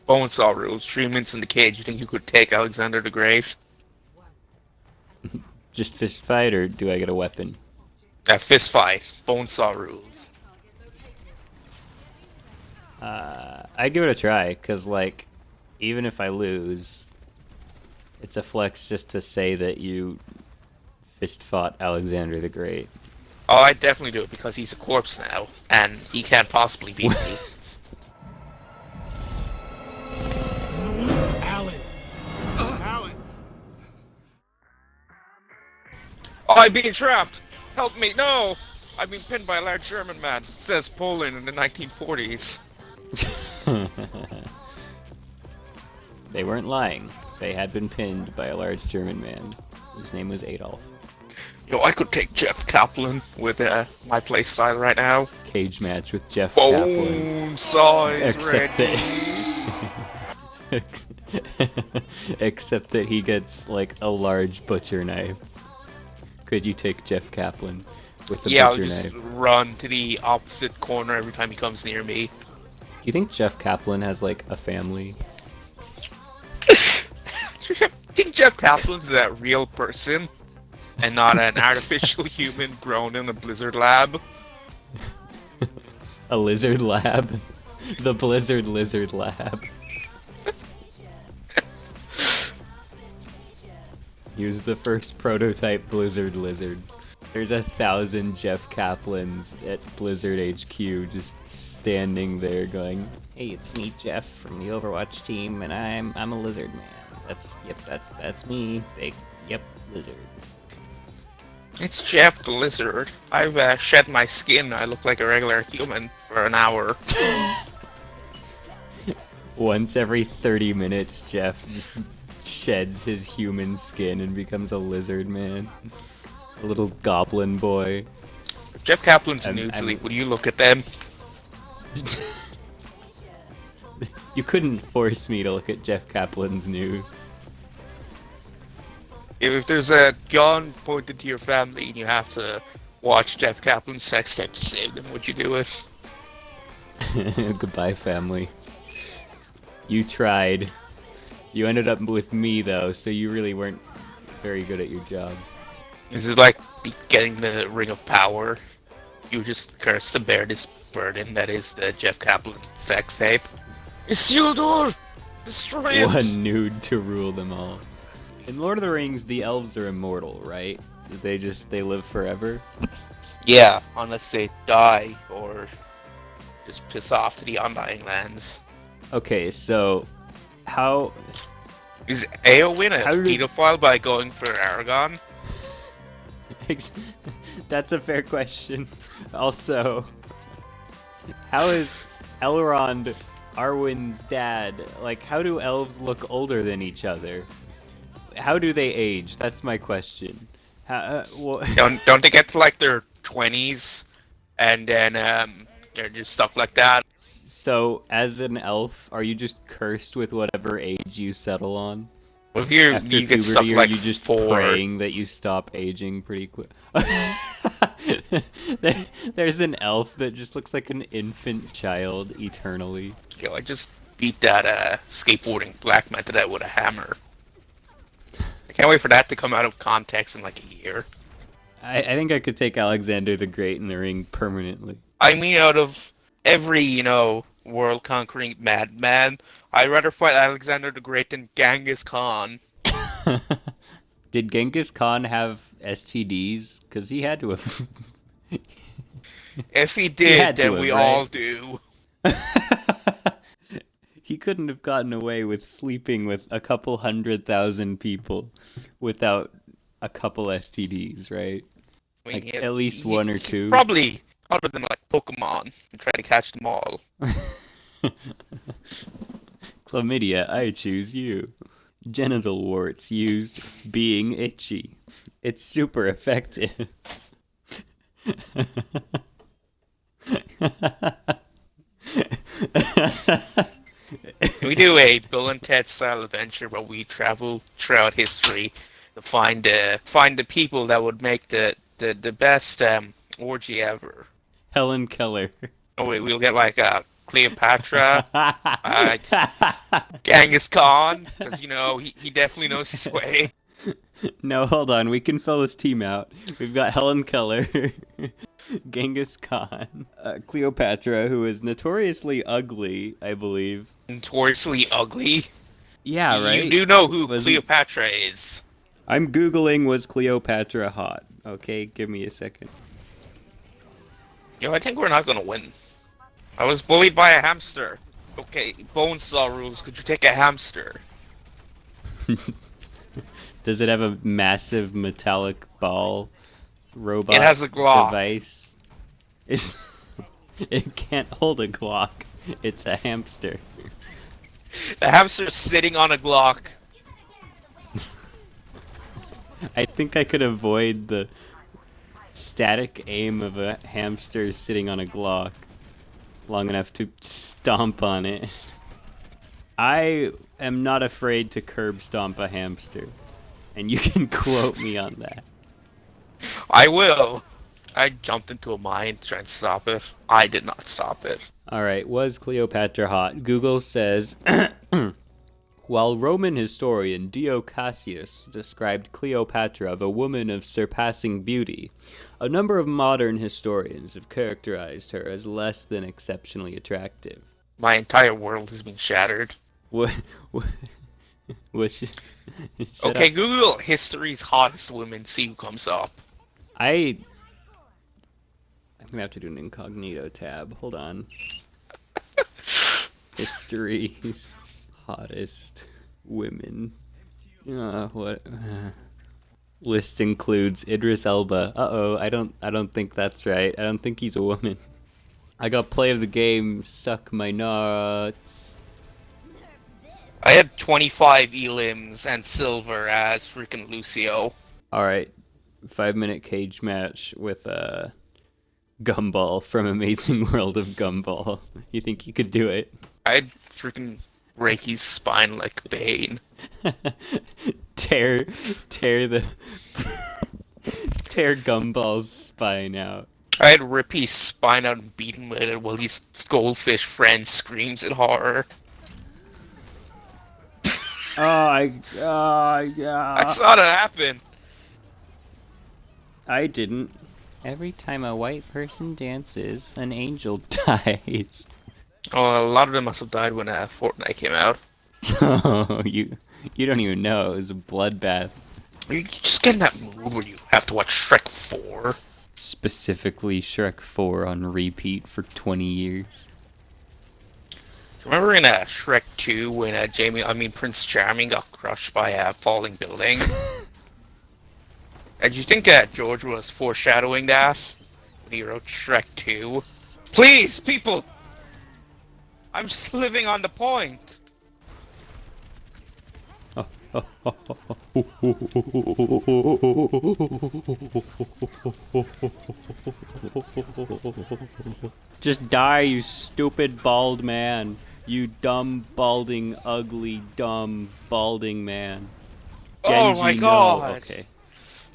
Bonesaw rules. 3 minutes in the cage. You think you could take Alexander the Great? Just fist fight, or do I get a weapon? Fist fight. Bonesaw rules. I'd give it a try, because, like, even if I lose, it's a flex just to say that you fist fought Alexander the Great. Oh, I'd definitely do it because he's a corpse now, and he can't possibly beat me. Alan! Alan! Oh, I'm being trapped! Help me! No! I've been pinned by a large German man. It says Poland in the 1940s. They weren't lying. They had been pinned by a large German man whose name was Adolf. Yo, I could take Jeff Kaplan with my playstyle right now. Cage match with Jeff Kaplan. Bonesaw is Except ready. that except that he gets like a large butcher knife. Could you take Jeff Kaplan with the Yeah, I'll butcher just knife? run to the opposite corner every time he comes near me. Do you think Jeff Kaplan has like a family? I think Jeff Kaplan's a real person and not an artificial human grown in a Blizzard lab. A lizard lab? The Blizzard Lizard Lab. He was the first prototype Blizzard Lizard. There's 1,000 Jeff Kaplans at Blizzard HQ just standing there going, "Hey, it's me, Jeff, from the Overwatch team, and I'm a lizard man. That's me. Yep, lizard." It's Jeff the Lizard. I've shed my skin. I look like a regular human for an hour. Once every 30 minutes, Jeff just sheds his human skin and becomes a lizard man. A little goblin boy. If Jeff Kaplan's I'm- nudes I'm- leak, would you look at them? You couldn't force me to look at Jeff Kaplan's nudes. If there's a gun pointed to your family and you have to watch Jeff Kaplan's sex tape to save them, would you do it? Goodbye, family. You tried. You ended up with me, though, so you really weren't very good at your jobs. Is it like getting the Ring of Power? You just curse to bear this burden that is the Jeff Kaplan sex tape. Isildur! Destroy it! One nude to rule them all. In Lord of the Rings, the elves are immortal, right? They live forever? Yeah, unless they die or just piss off to the Undying Lands. Okay, so how Is Eowyn a How do- pedophile by going for Aragon? That's a fair question. Also, how is Elrond Arwen's dad? Like, how do elves look older than each other? How do they age? That's my question. Don't they get to like their 20s and then they're just stuck like that? So, as an elf, are you just cursed with whatever age you settle on? Well, here After you get stuck puberty, like are you just 4. praying that you stop aging pretty quick? There's an elf that just looks like an infant child eternally. You know, I just beat that skateboarding black man to that with a hammer. I can't wait for that to come out of context in like a year. I think I could take Alexander the Great in the ring permanently. I mean, out of every, world-conquering madman, I'd rather fight Alexander the Great than Genghis Khan. Did Genghis Khan have STDs? Because he had to have. If he had did, to then have, we right? all do. He couldn't have gotten away with sleeping with a couple 100,000 people without a couple STDs, right? I mean, Like, at least one or two. Probably, other than like Pokemon, and try to catch them all. Chlamydia, I choose you. Genital warts used being itchy. It's super effective. We do a Bill and Ted style adventure where we travel throughout history to find the people that would make the best orgy ever. Helen Keller. Oh wait, we'll get like Cleopatra, Genghis Khan, because, you know, he definitely knows his way. No, hold on. We can fill this team out. We've got Helen Keller, Genghis Khan, Cleopatra, who is notoriously ugly, I believe. Notoriously ugly. Yeah, right? You do know who Wasn't- Cleopatra is. I'm Googling, was Cleopatra hot? Okay, give me a second. Yo, I think we're not gonna win. I was bullied by a hamster. Okay, Bonesaw rules. Could you take a hamster? Does it have a massive metallic ball robot It has a Glock. device? It can't hold a Glock. It's a hamster. The hamster's sitting on a Glock. I think I could avoid the static aim of a hamster sitting on a Glock long enough to stomp on it. I am not afraid to curb stomp a hamster, and you can quote me on that. I will. I jumped into a mine trying to stop it. I did not stop it. Alright, was Cleopatra hot? Google says, while Roman historian Dio Cassius described Cleopatra of a woman of surpassing beauty, a number of modern historians have characterized her as less than exceptionally attractive. My entire world has been shattered. What? Shut Okay, up. Google history's hottest women, see who comes up. I'm gonna have to do an incognito tab. Hold on. History's hottest women. What? List includes Idris Elba. I don't think that's right. I don't think he's a woman. I got play of the game. Suck my nuts. I had 25 elims and silver as freaking Lucio. All right, 5-minute cage match with Gumball from Amazing World of Gumball. You think you could do it? I'd freaking break his spine like Bane. tear Gumball's spine out. I'd rip his spine out and beat him with it while his goldfish friend screams in horror. Yeah. I saw that happen. I didn't. Every time a white person dances, an angel dies. Oh, a lot of them must have died when Fortnite came out. Oh, you don't even know. It was a bloodbath. You just get in that mood where you have to watch Shrek 4. Specifically Shrek 4 on repeat for 20 years. Remember in Shrek 2 when Prince Charming got crushed by a falling building? And do you think George was foreshadowing that when he wrote Shrek 2? Please, people! I'm just living on the point! Just die, you stupid bald man. You dumb, balding, ugly, dumb, balding man. Oh Genji, my no. god! Okay.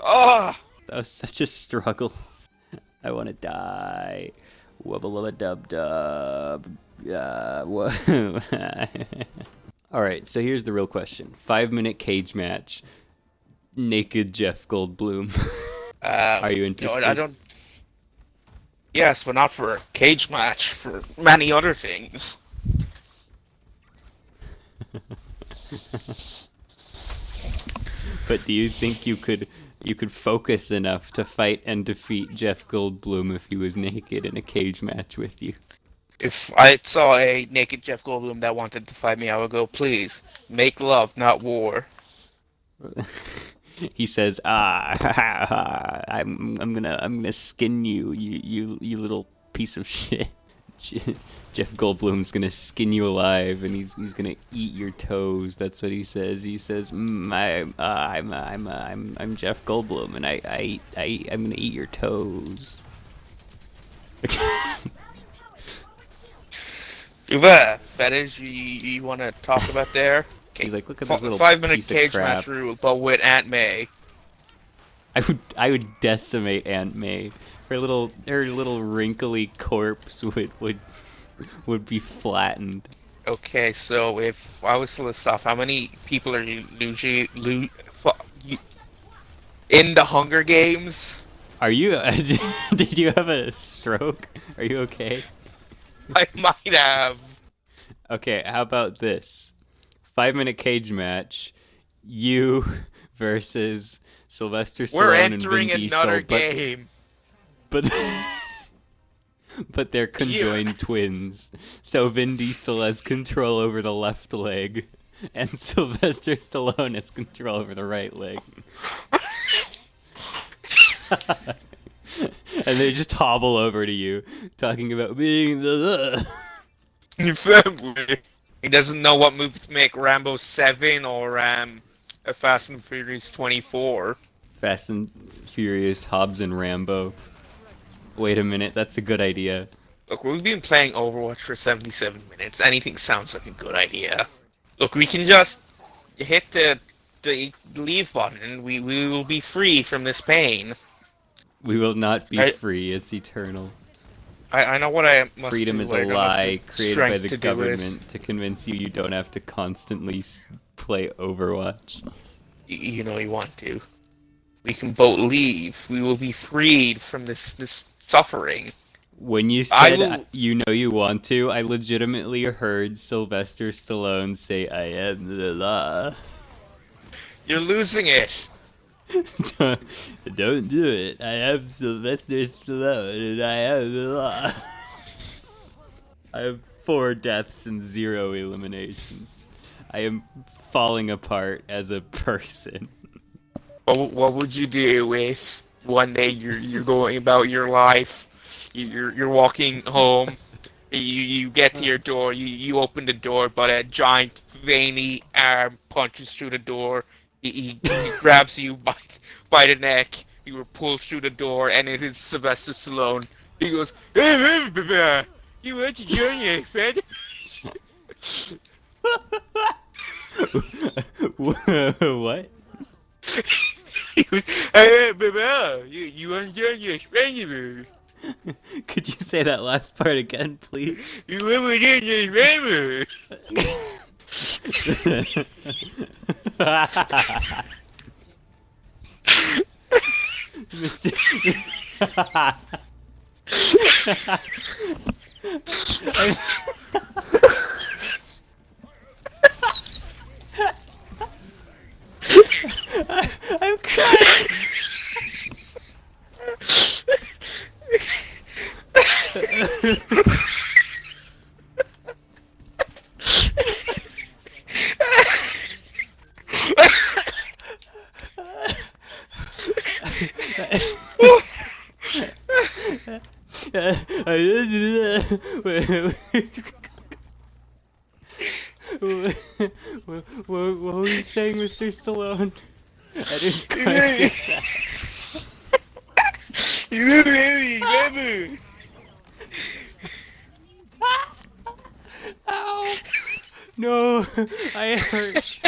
Ah! That was such a struggle. I want to die. Wubba lubba dub dub. Alright, so here's the real question. 5-minute cage match. Naked Jeff Goldblum. Are you interested? No, I don't... Yes, but not for a cage match, for many other things. But do you think you could focus enough to fight and defeat Jeff Goldblum if he was naked in a cage match with you? If I saw a naked Jeff Goldblum that wanted to fight me, I would go, please, make love, not war. He says, I'm gonna skin you, you little piece of shit. Jeff Goldblum's gonna skin you alive, and he's gonna eat your toes. That's what he says. He says, I'm Jeff Goldblum, and I'm gonna eat your toes. You have a fetish you want to talk about there? Okay. He's like, look at this little 5-minute piece of cage crap. match rule, but with Aunt May. I would decimate Aunt May. Her little wrinkly corpse would would be flattened. Okay, so if I was to list off, how many people are you usually in the Hunger Games? Are you? Did you have a stroke? Are you okay? I might have. Okay, how about this? 5-minute cage match. You versus Sylvester We're Stallone and Vin entering Diesel, another game. but but they're conjoined twins. So Vin Diesel has control over the left leg, and Sylvester Stallone has control over the right leg. And they just hobble over to you, talking about being the. Your family. He doesn't know what movie to make, Rambo 7 or a Fast and Furious 24. Fast and Furious, Hobbs and Rambo. Wait a minute, that's a good idea. Look, we've been playing Overwatch for 77 minutes. Anything sounds like a good idea. Look, we can just hit the leave button and we will be free from this pain. We will not be free, it's eternal. I know what I must Freedom do, is but I a don't have lie the created by strength the to do it. government to convince you don't have to constantly play Overwatch. You know you want to. We can both leave. We will be freed from this suffering. When you said you know you want to, I legitimately heard Sylvester Stallone say, "I am the law." You're losing it. Don't do it. I am Sylvester Stallone, and I am the law. I have 4 deaths and 0 eliminations. I am falling apart as a person. What would you do if one day you're going about your life, you're walking home, you get to your door, you open the door, but a giant veiny arm punches through the door. He grabs you by the neck. You were pulled through the door, and it is Sylvester Stallone. He goes, "Hey, baby, you want to join your friend?" What? He goes, "Hey, baby, you want to join your friend?" Could you say that last part again, please? You want to join your friend? Mr. I'm crying. What were you saying, Mr. Stallone? I didn't quite get that. You remember? Ow! No, I hurt.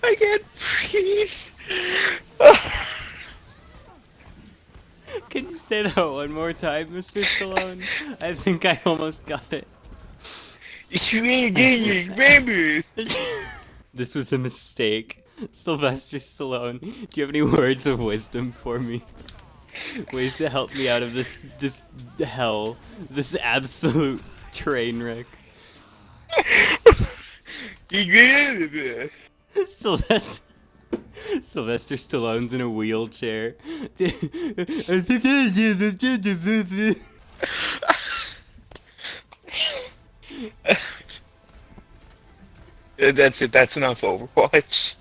I can't breathe. Can you say that one more time, Mr. Stallone? I think I almost got it. You remember? This was a mistake. Sylvester Stallone, do you have any words of wisdom for me? Ways to help me out of this hell, this absolute train wreck. Sylvester Stallone's in a wheelchair. That's it. That's enough Overwatch.